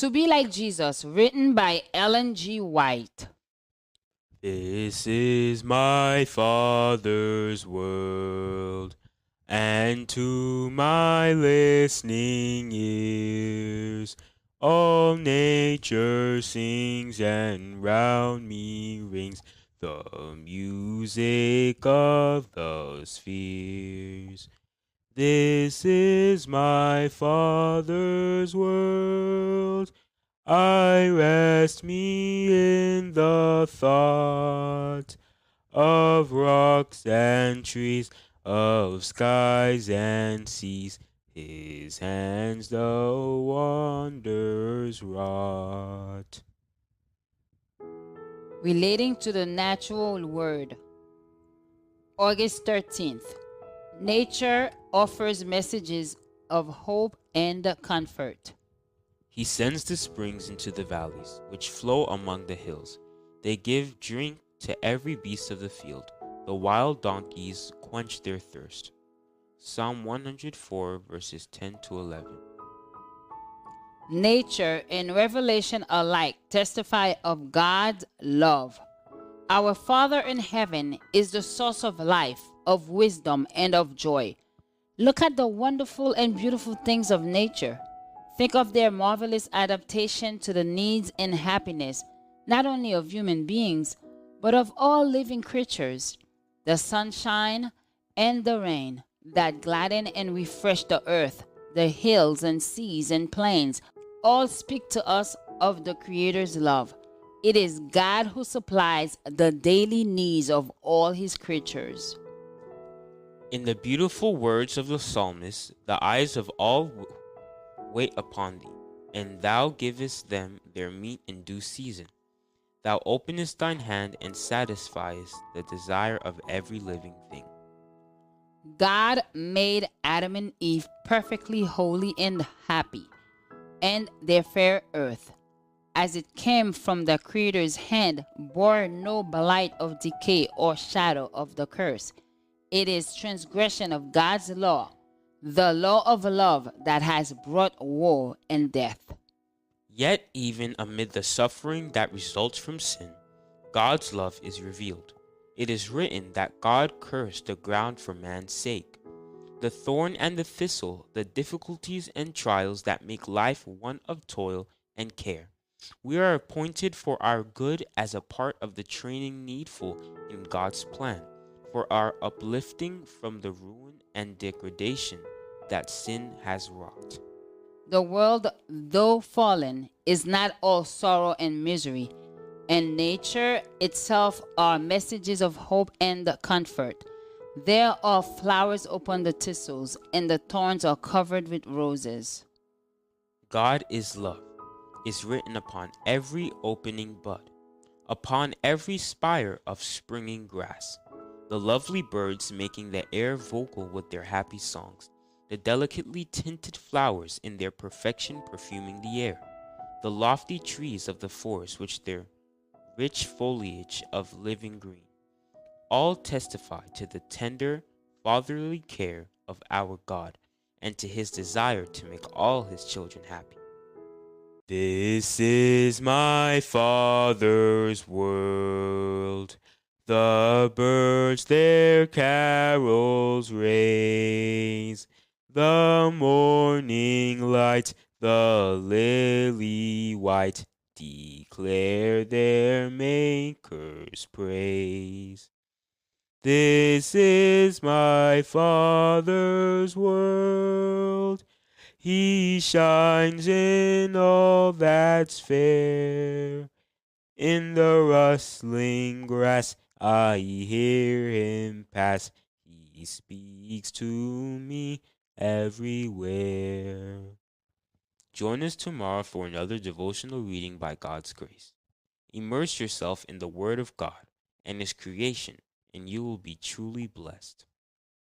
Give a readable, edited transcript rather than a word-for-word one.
To Be Like Jesus, written by Ellen G. White. This is my Father's world, and to my listening ears, all nature sings, and round me rings the music of the spheres. This is my Father's world. I rest me in the thought of rocks and trees, of skies and seas. His hands the wonders wrought. Relating to the natural world. August 13th. Nature offers messages of hope and comfort. He sends the springs into the valleys, which flow among the hills. They give drink to every beast of the field. The wild donkeys quench their thirst. Psalm 104, verses 10 to 11. Nature and Revelation alike testify of God's love. Our Father in heaven is the source of life, of wisdom, and of joy. Look at the wonderful and beautiful things of nature. Think of their marvelous adaptation to the needs and happiness, not only of human beings, but of all living creatures. The sunshine and the rain that gladden and refresh the earth, the hills and seas and plains, all speak to us of the Creator's love. It is God who supplies the daily needs of all his creatures. In the beautiful words of the psalmist, the eyes of all wait upon thee, and thou givest them their meat in due season. Thou openest thine hand and satisfiest the desire of every living thing. God made Adam and Eve perfectly holy and happy, and their fair earth, as it came from the Creator's hand, bore no blight of decay or shadow of the curse. It is transgression of God's law, the law of love, that has brought woe and death. Yet, even amid the suffering that results from sin, God's love is revealed. It is written that God cursed the ground for man's sake. The thorn and the thistle, the difficulties and trials that make life one of toil and care. We are appointed for our good as a part of the training needful in God's plan, for our uplifting from the ruin and degradation that sin has wrought. The world, though fallen, is not all sorrow and misery, and nature itself are messages of hope and comfort. There are flowers upon the thistles, and the thorns are covered with roses. God is love, is written upon every opening bud, upon every spire of springing grass. The lovely birds making the air vocal with their happy songs, the delicately tinted flowers in their perfection perfuming the air, the lofty trees of the forest with their rich foliage of living green, all testify to the tender, fatherly care of our God and to his desire to make all his children happy. This is my Father's world. The birds their carols raise. The morning light, the lily white, declare their Maker's praise. This is my Father's world. He shines in all that's fair. In the rustling grass I hear him pass. He speaks to me everywhere. Join us tomorrow for another devotional reading by God's grace. Immerse yourself in the Word of God and His creation, and you will be truly blessed.